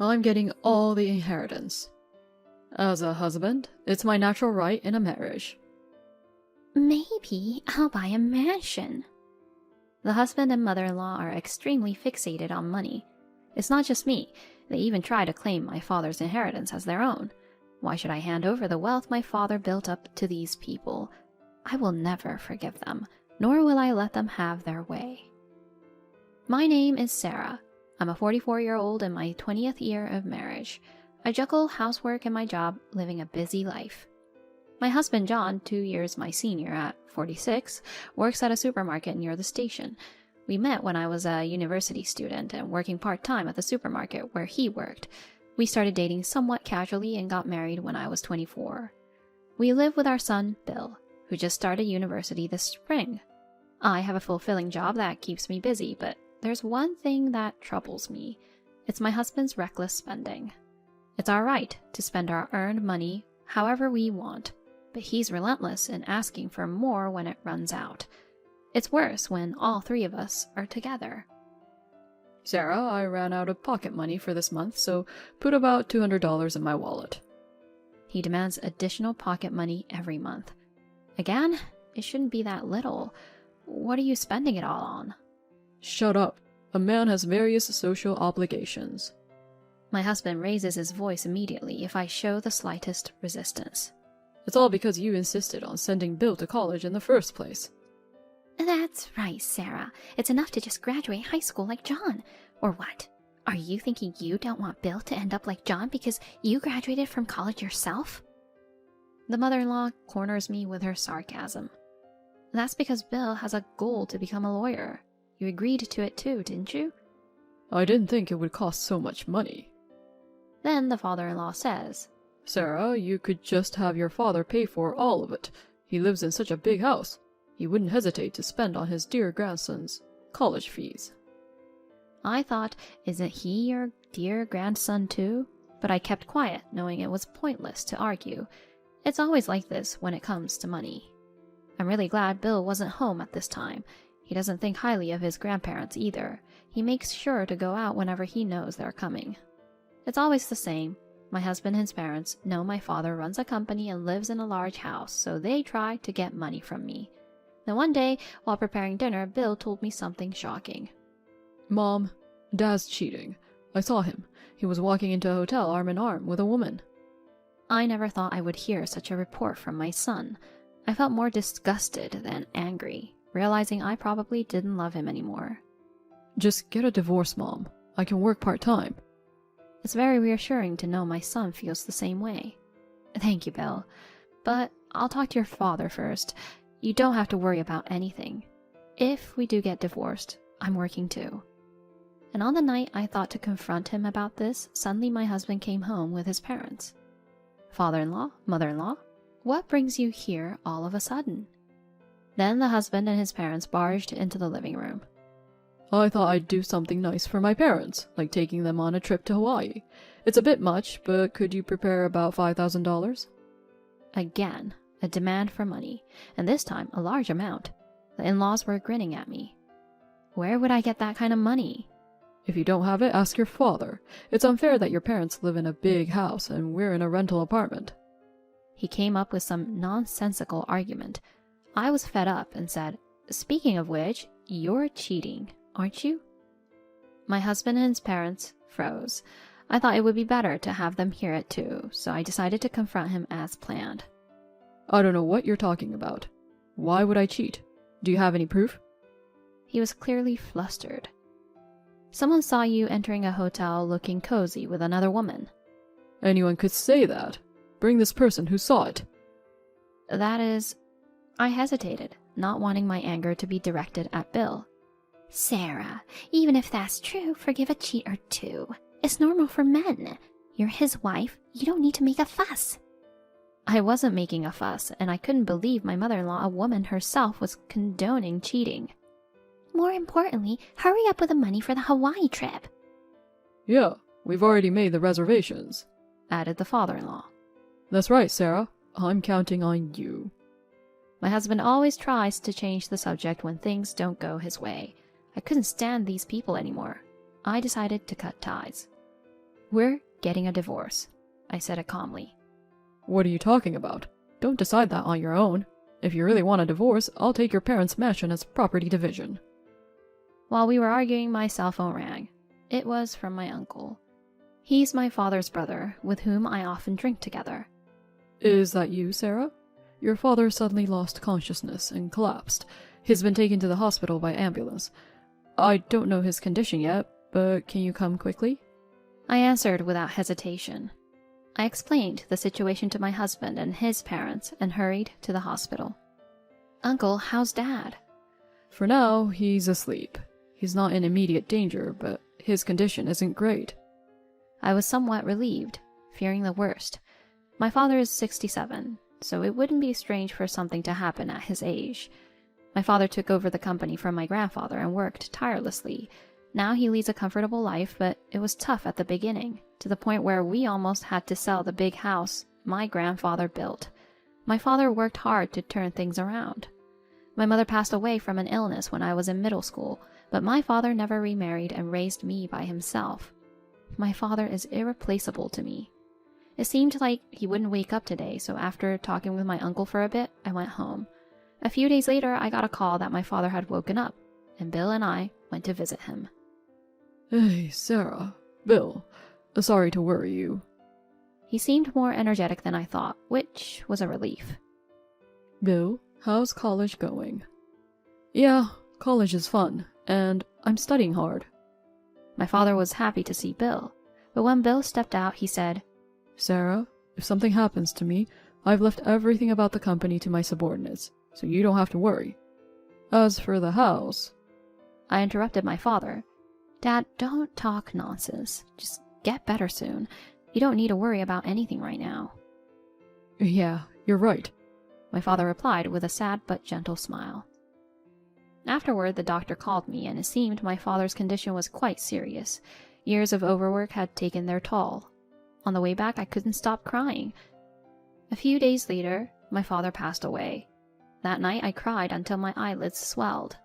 I'm getting all the inheritance. As a husband, it's my natural right in a marriage. Maybe I'll buy a mansion. The husband and mother-in-law are extremely fixated on money. It's not just me. They even try to claim my father's inheritance as their own. Why should I hand over the wealth my father built up to these people? I will never forgive them, nor will I let them have their way. My name is Sarah. I'm a 44-year-old in my 20th year of marriage. I juggle housework and my job, living a busy life. My husband John, 2 years my senior at 46, works at a supermarket near the station. We met when I was a university student and working part-time at the supermarket where he worked. We started dating somewhat casually and got married when I was 24. We live with our son, Bill, who just started university this spring. I have a fulfilling job that keeps me busy, but there's one thing that troubles me. It's my husband's reckless spending. It's our right to spend our earned money however we want, but he's relentless in asking for more when it runs out. It's worse when all three of us are together. Sarah, I ran out of pocket money for this month, so put about $200 in my wallet. He demands additional pocket money every month. Again, it shouldn't be that little. What are you spending it all on? Shut up. A man has various social obligations. My husband raises his voice immediately if I show the slightest resistance. It's all because you insisted on sending Bill to college in the first place. That's right, Sarah. It's enough to just graduate high school like John. Or what? Are you thinking you don't want Bill to end up like John because you graduated from college yourself? The mother-in-law corners me with her sarcasm. That's because Bill has a goal to become a lawyer. You agreed to it too, didn't you? I didn't think it would cost so much money. Then the father-in-law says, Sarah, you could just have your father pay for all of it. He lives in such a big house. He wouldn't hesitate to spend on his dear grandson's college fees. I thought, isn't he your dear grandson too? But I kept quiet, knowing it was pointless to argue. It's always like this when it comes to money. I'm really glad Bill wasn't home at this time. He doesn't think highly of his grandparents either. He makes sure to go out whenever he knows they're coming. It's always the same. My husband and his parents know my father runs a company and lives in a large house, so they try to get money from me. Then one day, while preparing dinner, Bill told me something shocking. Mom, Dad's cheating. I saw him. He was walking into a hotel arm in arm with a woman. I never thought I would hear such a report from my son. I felt more disgusted than angry, realizing I probably didn't love him anymore. Just get a divorce, Mom. I can work part-time. It's very reassuring to know my son feels the same way. Thank you, Bill. But I'll talk to your father first. You don't have to worry about anything. If we do get divorced, I'm working too. And on the night I thought to confront him about this, suddenly my husband came home with his parents. Father-in-law, mother-in-law, what brings you here all of a sudden? Then the husband and his parents barged into the living room. I thought I'd do something nice for my parents, like taking them on a trip to Hawaii. It's a bit much, but could you prepare about $5,000? Again, a demand for money, and this time a large amount. The in-laws were grinning at me. Where would I get that kind of money? If you don't have it, ask your father. It's unfair that your parents live in a big house and we're in a rental apartment. He came up with some nonsensical argument. I was fed up and said, Speaking of which, you're cheating, aren't you? My husband and his parents froze. I thought it would be better to have them hear it too, so I decided to confront him as planned. I don't know what you're talking about. Why would I cheat? Do you have any proof? He was clearly flustered. Someone saw you entering a hotel looking cozy with another woman. Anyone could say that. Bring this person who saw it. That is... I hesitated, not wanting my anger to be directed at Bill. Sarah, even if that's true, forgive a cheat or two. It's normal for men. You're his wife. You don't need to make a fuss. I wasn't making a fuss, and I couldn't believe my mother-in-law, a woman herself, was condoning cheating. More importantly, hurry up with the money for the Hawaii trip. Yeah, we've already made the reservations, added the father-in-law. That's right, Sarah. I'm counting on you. My husband always tries to change the subject when things don't go his way. I couldn't stand these people anymore. I decided to cut ties. We're getting a divorce, I said it calmly. What are you talking about? Don't decide that on your own. If you really want a divorce, I'll take your parents' mansion as property division. While we were arguing, my cell phone rang. It was from my uncle. He's my father's brother, with whom I often drink together. Is that you, Sarah? Your father suddenly lost consciousness and collapsed. He's been taken to the hospital by ambulance. I don't know his condition yet, but can you come quickly? I answered without hesitation. I explained the situation to my husband and his parents and hurried to the hospital. Uncle, how's Dad? For now, he's asleep. He's not in immediate danger, but his condition isn't great. I was somewhat relieved, fearing the worst. My father is 67, so it wouldn't be strange for something to happen at his age. My father took over the company from my grandfather and worked tirelessly. Now he leads a comfortable life, but it was tough at the beginning, to the point where we almost had to sell the big house my grandfather built. My father worked hard to turn things around. My mother passed away from an illness when I was in middle school, but my father never remarried and raised me by himself. My father is irreplaceable to me. It seemed like he wouldn't wake up today, so after talking with my uncle for a bit, I went home. A few days later, I got a call that my father had woken up, and Bill and I went to visit him. Hey, Sarah. Bill. Sorry to worry you. He seemed more energetic than I thought, which was a relief. Bill, how's college going? Yeah, college is fun, and I'm studying hard. My father was happy to see Bill, but when Bill stepped out, he said, Sarah, if something happens to me, I've left everything about the company to my subordinates, so you don't have to worry. As for the house... I interrupted my father. Dad, don't talk nonsense. Just get better soon. You don't need to worry about anything right now. Yeah, you're right, my father replied with a sad but gentle smile. Afterward, the doctor called me, and it seemed my father's condition was quite serious. Years of overwork had taken their toll. On the way back, I couldn't stop crying. A few days later, my father passed away. That night, I cried until my eyelids swelled.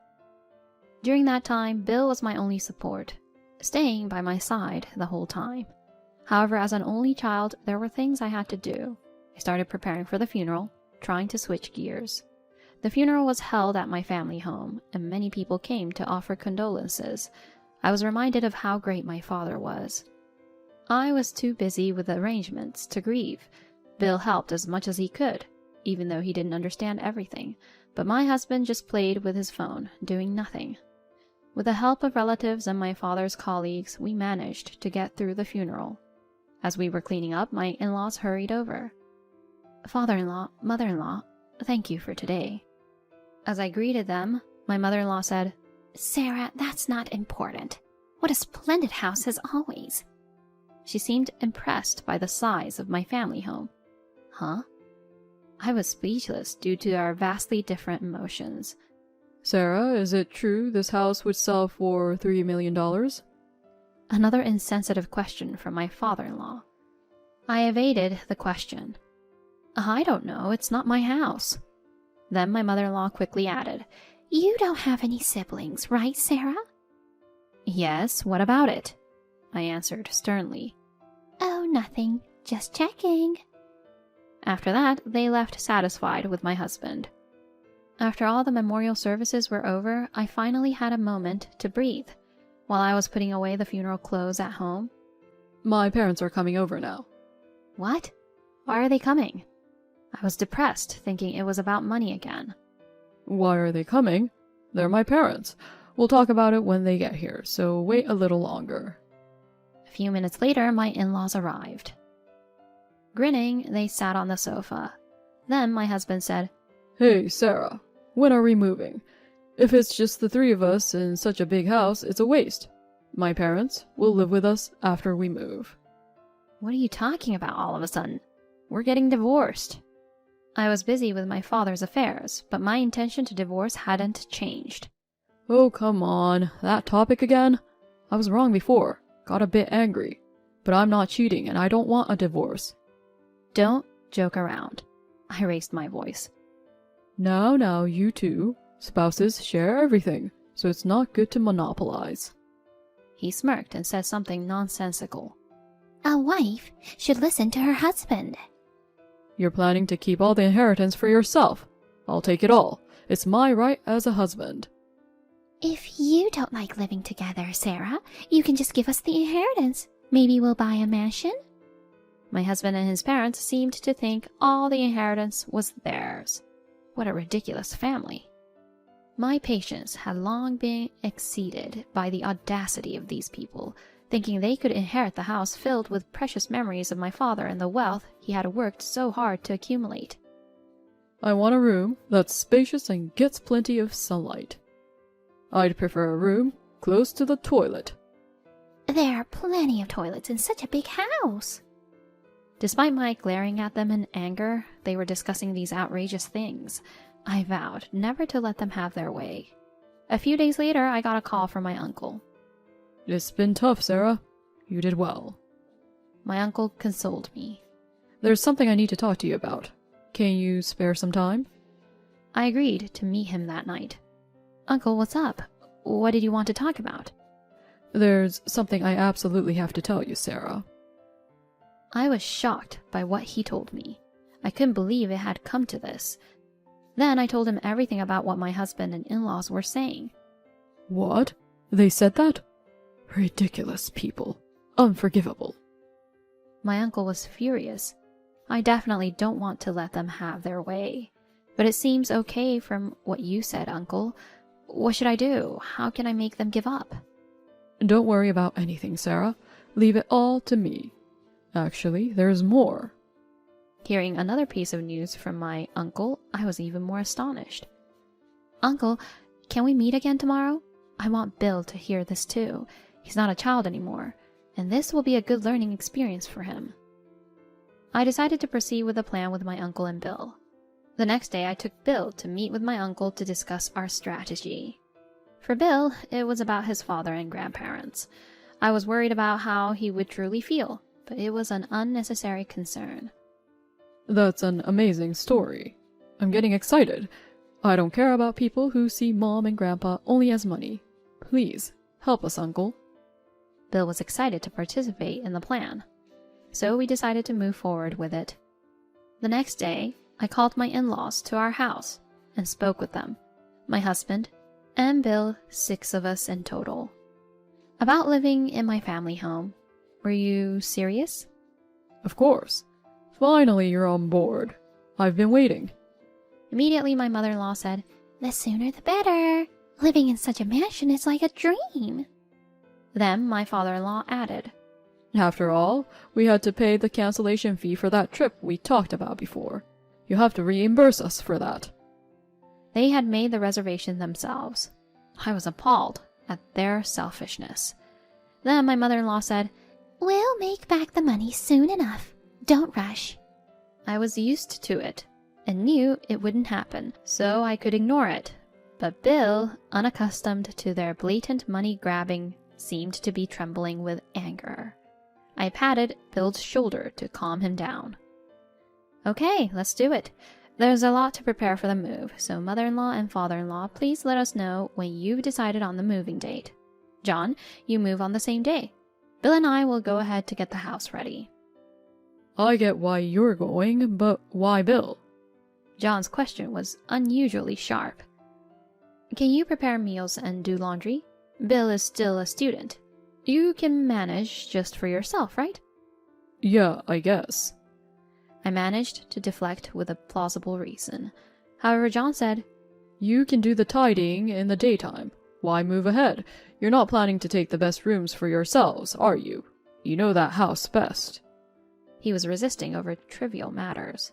During that time, Bill was my only support, staying by my side the whole time. However, as an only child, there were things I had to do. I started preparing for the funeral, trying to switch gears. The funeral was held at my family home, and many people came to offer condolences. I was reminded of how great my father was. I was too busy with the arrangements to grieve. Bill helped as much as he could, even though he didn't understand everything, but my husband just played with his phone, doing nothing. With the help of relatives and my father's colleagues, we managed to get through the funeral. As we were cleaning up, my in-laws hurried over. Father-in-law, mother-in-law, thank you for today. As I greeted them, my mother-in-law said, Sarah, that's not important. What a splendid house as always. She seemed impressed by the size of my family home. Huh? I was speechless due to our vastly different emotions. Sarah, is it true this house would sell for $3 million? Another insensitive question from my father-in-law. I evaded the question. I don't know, it's not my house. Then my mother-in-law quickly added, You don't have any siblings, right, Sarah? Yes, what about it? I answered sternly. Oh, nothing, just checking. After that, they left satisfied with my husband. After all the memorial services were over, I finally had a moment to breathe. While I was putting away the funeral clothes at home. My parents are coming over now. What? Why are they coming? I was depressed, thinking it was about money again. Why are they coming? They're my parents. We'll talk about it when they get here, so wait a little longer. A few minutes later, my in-laws arrived. Grinning, they sat on the sofa. Then my husband said, Hey, Sarah, when are we moving? If it's just the three of us in such a big house, it's a waste. My parents will live with us after we move. What are you talking about all of a sudden? We're getting divorced. I was busy with my father's affairs, but my intention to divorce hadn't changed. Oh, come on. That topic again? I was wrong before. Got a bit angry. But I'm not cheating and I don't want a divorce. Don't joke around. I raised my voice. Now, you two. Spouses share everything, so it's not good to monopolize. He smirked and said something nonsensical. A wife should listen to her husband. You're planning to keep all the inheritance for yourself. I'll take it all. It's my right as a husband. If you don't like living together, Sarah, you can just give us the inheritance. Maybe we'll buy a mansion? My husband and his parents seemed to think all the inheritance was theirs. What a ridiculous family. My patience had long been exceeded by the audacity of these people, thinking they could inherit the house filled with precious memories of my father and the wealth he had worked so hard to accumulate. I want a room that's spacious and gets plenty of sunlight. I'd prefer a room close to the toilet. There are plenty of toilets in such a big house. Despite my glaring at them in anger, they were discussing these outrageous things. I vowed never to let them have their way. A few days later, I got a call from my uncle. It's been tough, Sarah. You did well. My uncle consoled me. There's something I need to talk to you about. Can you spare some time? I agreed to meet him that night. Uncle, what's up? What did you want to talk about? There's something I absolutely have to tell you, Sarah. I was shocked by what he told me. I couldn't believe it had come to this. Then I told him everything about what my husband and in-laws were saying. What? They said that? Ridiculous people. Unforgivable. My uncle was furious. I definitely don't want to let them have their way. But it seems okay from what you said, Uncle. What should I do? How can I make them give up? Don't worry about anything, Sarah. Leave it all to me. Actually, there's more. Hearing another piece of news from my uncle, I was even more astonished. Uncle, can we meet again tomorrow? I want Bill to hear this too. He's not a child anymore, and this will be a good learning experience for him. I decided to proceed with the plan with my uncle and Bill. The next day, I took Bill to meet with my uncle to discuss our strategy. For Bill, it was about his father and grandparents. I was worried about how he would truly feel, but it was an unnecessary concern. That's an amazing story. I'm getting excited. I don't care about people who see Mom and Grandpa only as money. Please, help us, Uncle. Bill was excited to participate in the plan, so we decided to move forward with it. The next day, I called my in-laws to our house and spoke with them, my husband, and Bill, 6 of us in total. About living in my family home. Were you serious? Of course. Finally, you're on board. I've been waiting. Immediately, my mother-in-law said, "The sooner the better. Living in such a mansion is like a dream." Then my father-in-law added, After all, we had to pay the cancellation fee for that trip we talked about before. You have to reimburse us for that. They had made the reservation themselves. I was appalled at their selfishness. Then my mother-in-law said, "We'll make back the money soon enough. Don't rush." I was used to it and knew it wouldn't happen, so I could ignore it. But Bill, unaccustomed to their blatant money grabbing, seemed to be trembling with anger. I patted Bill's shoulder to calm him down. "Okay, let's do it. There's a lot to prepare for the move, so mother-in-law and father-in-law, please let us know when you've decided on the moving date. John, you move on the same day. Bill and I will go ahead to get the house ready." I get why you're going, but why Bill? John's question was unusually sharp. "Can you prepare meals and do laundry? Bill is still a student. You can manage just for yourself, right?" Yeah, I guess. I managed to deflect with a plausible reason. However, John said, You can do the tidying in the daytime. Why move ahead? You're not planning to take the best rooms for yourselves, are you? You know that house best. He was resisting over trivial matters.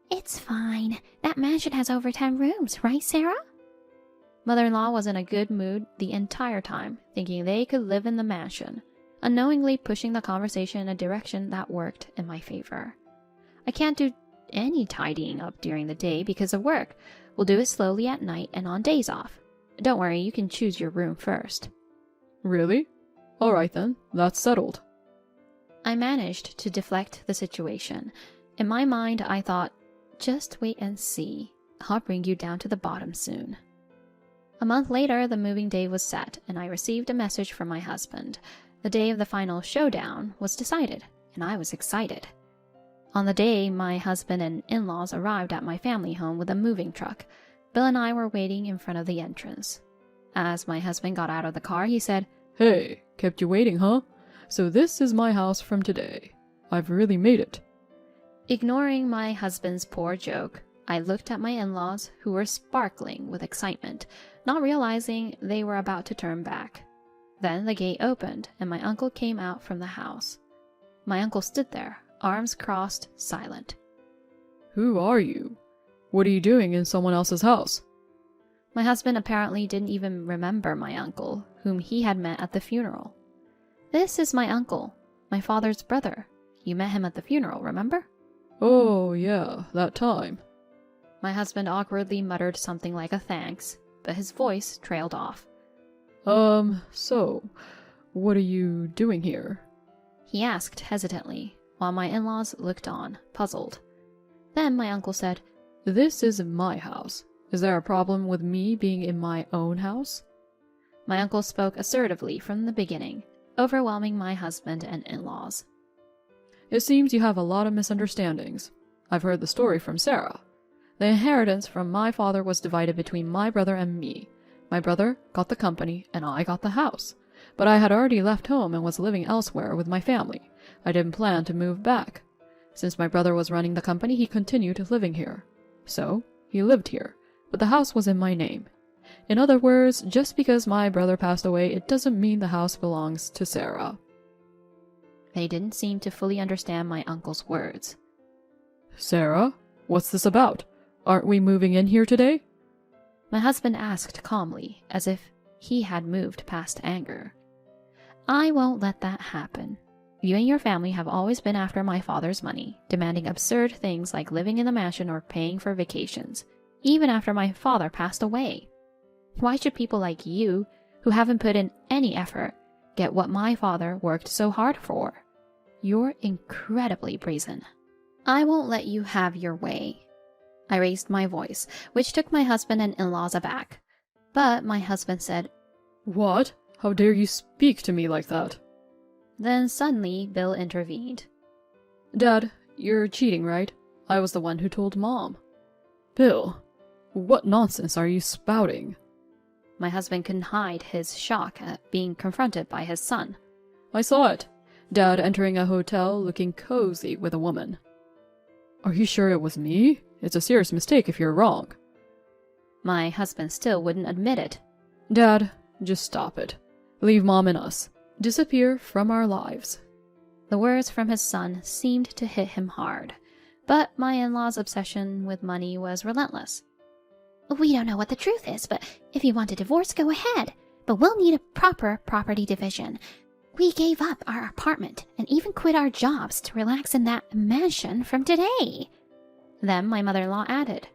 "It's fine. That mansion has over 10 rooms, right, Sarah?" Mother-in-law was in a good mood the entire time, thinking they could live in the mansion, unknowingly pushing the conversation in a direction that worked in my favor. "I can't do any tidying up during the day because of work. We'll do it slowly at night and on days off. Don't worry, you can choose your room first." Really? All right then, that's settled. I managed to deflect the situation. In my mind, I thought, just wait and see. I'll bring you down to the bottom soon. A month later, the moving day was set, and I received a message from my husband. The day of the final showdown was decided. and I was excited. On the day my husband and in-laws arrived at my family home with a moving truck, Bill and I were waiting in front of the entrance. As my husband got out of the car, he said, "Hey, kept you waiting, huh? So this is my house from today. I've really made it." Ignoring my husband's poor joke, I looked at my in-laws, who were sparkling with excitement, not realizing they were about to turn back. Then the gate opened, and my uncle came out from the house. My uncle stood there, arms crossed, silent. "Who are you? What are you doing in someone else's house?" My husband apparently didn't even remember my uncle, whom he had met at the funeral. "This is my uncle, my father's brother. You met him at the funeral, remember?" "Oh, yeah, that time." My husband awkwardly muttered something like a thanks, but his voice trailed off. So, what are you doing here?" He asked hesitantly, while my in-laws looked on, puzzled. Then my uncle said, "This is my house. Is there a problem with me being in my own house?" My uncle spoke assertively from the beginning, overwhelming my husband and in-laws. "It seems you have a lot of misunderstandings. I've heard the story from Sarah. The inheritance from my father was divided between my brother and me. My brother got the company and I got the house. But I had already left home and was living elsewhere with my family. I didn't plan to move back. Since my brother was running the company, he continued living here. So, he lived here, but the house was in my name. In other words, just because my brother passed away, it doesn't mean the house belongs to Sarah." They didn't seem to fully understand my uncle's words. "Sarah, what's this about? Aren't we moving in here today?" My husband asked calmly, as if he had moved past anger. "I won't let that happen. You and your family have always been after my father's money, demanding absurd things like living in the mansion or paying for vacations, even after my father passed away. Why should people like you, who haven't put in any effort, get what my father worked so hard for? You're incredibly brazen. I won't let you have your way." I raised my voice, which took my husband and in-laws aback. But my husband said, "What? How dare you speak to me like that?" Then suddenly Bill intervened. "Dad, you're cheating, right? I was the one who told Mom." "Bill, what nonsense are you spouting?" My husband couldn't hide his shock at being confronted by his son. "I saw it. Dad entering a hotel looking cozy with a woman." "Are you sure it was me? It's a serious mistake if you're wrong." My husband still wouldn't admit it. "Dad, just stop it. Leave Mom and us. Disappear from our lives." The words from his son seemed to hit him hard, but my in-law's obsession with money was relentless. "We don't know what the truth is, but if you want a divorce, go ahead. But we'll need a proper property division. We gave up our apartment and even quit our jobs to relax in that mansion from today." Then my mother-in-law added,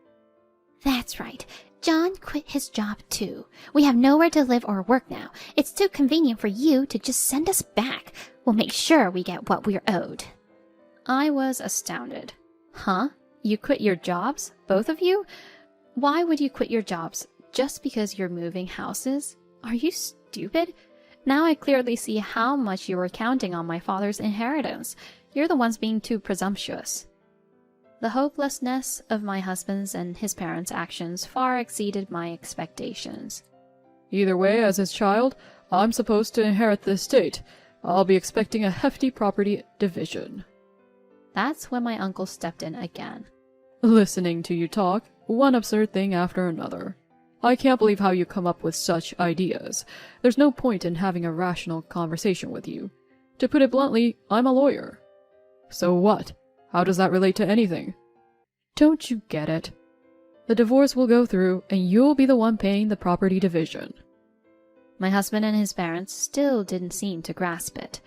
"That's right. John quit his job too. We have nowhere to live or work now. It's too convenient for you to just send us back. We'll make sure we get what we're owed." I was astounded. Huh? You quit your jobs? Both of you? Why would you quit your jobs? Just because you're moving houses? Are you stupid? Now I clearly see how much you were counting on my father's inheritance. You're the ones being too presumptuous. The hopelessness of my husband's and his parents' actions far exceeded my expectations. "Either way, as his child, I'm supposed to inherit the estate. I'll be expecting a hefty property division." That's when my uncle stepped in again. "Listening to you talk, one absurd thing after another. I can't believe how you come up with such ideas. There's no point in having a rational conversation with you. To put it bluntly, I'm a lawyer." "So what? How does that relate to anything?" "Don't you get it? The divorce will go through, and you'll be the one paying the property division." My husband and his parents still didn't seem to grasp it.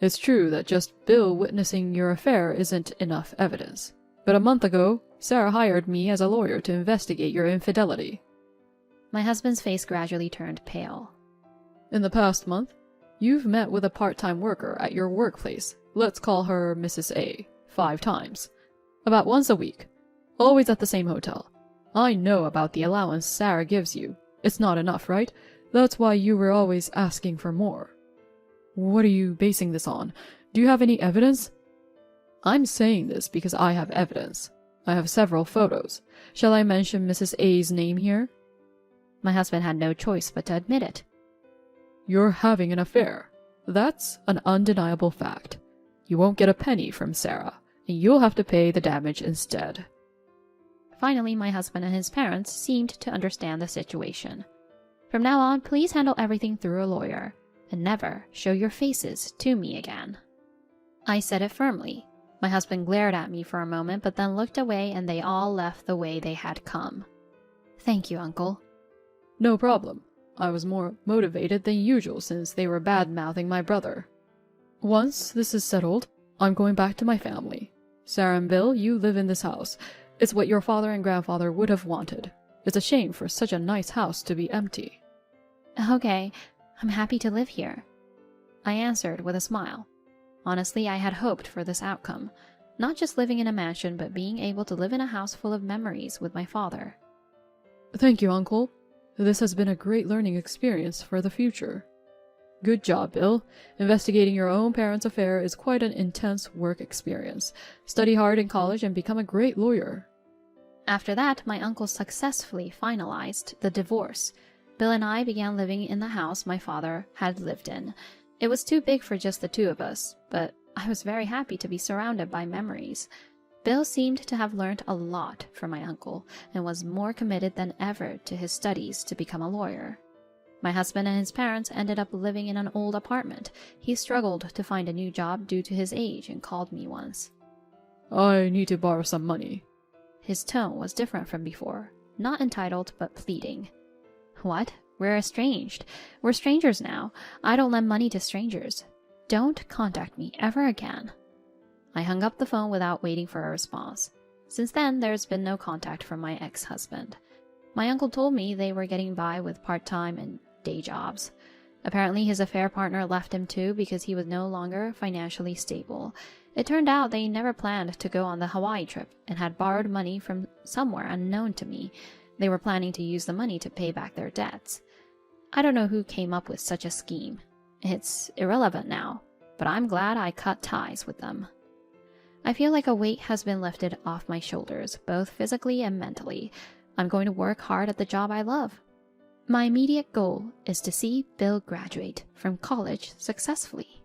"It's true that just Bill witnessing your affair isn't enough evidence. But a month ago, Sarah hired me as a lawyer to investigate your infidelity." My husband's face gradually turned pale. "In the past month, you've met with a part-time worker at your workplace. Let's call her Mrs. A. 5 times. About once a week. Always at the same hotel. I know about the allowance Sarah gives you. It's not enough, right? That's why you were always asking for more." "What are you basing this on? Do you have any evidence? I'm saying this because I have evidence. I have several photos. Shall I mention Mrs. A's name here? My husband had no choice but to admit it. You're having an affair. That's an undeniable fact. You won't get a penny from Sarah, and you'll have to pay the damage instead. Finally, my husband and his parents seemed to understand the situation. From now on, please handle everything through a lawyer, and never show your faces to me again. I said it firmly. My husband glared at me for a moment, but then looked away, and they all left the way they had come. Thank you, Uncle. No problem. I was more motivated than usual since they were bad-mouthing my brother. Once this is settled, I'm going back to my family. Sarah and Bill, you live in this house. It's what your father and grandfather would have wanted. It's a shame for such a nice house to be empty. Okay, I'm happy to live here, I answered with a smile. Honestly, I had hoped for this outcome. Not just living in a mansion, but being able to live in a house full of memories with my father. Thank you, Uncle. This has been a great learning experience for the future. Good job, Bill. Investigating your own parents' affair is quite an intense work experience. Study hard in college and become a great lawyer. After that, my uncle successfully finalized the divorce. Bill and I began living in the house my father had lived in. It was too big for just the two of us, but I was very happy to be surrounded by memories. Bill seemed to have learned a lot from my uncle and was more committed than ever to his studies to become a lawyer. My husband and his parents ended up living in an old apartment. He struggled to find a new job due to his age and called me once. I need to borrow some money. His tone was different from before, not entitled but pleading. What? We're estranged. We're strangers now. I don't lend money to strangers. Don't contact me ever again. I hung up the phone without waiting for a response. Since then, there's been no contact from my ex-husband. My uncle told me they were getting by with part-time and day jobs. Apparently, his affair partner left him too because he was no longer financially stable. It turned out they never planned to go on the Hawaii trip and had borrowed money from somewhere unknown to me. They were planning to use the money to pay back their debts. I don't know who came up with such a scheme. It's irrelevant now, but I'm glad I cut ties with them. I feel like a weight has been lifted off my shoulders, both physically and mentally. I'm going to work hard at the job I love. My immediate goal is to see Bill graduate from college successfully.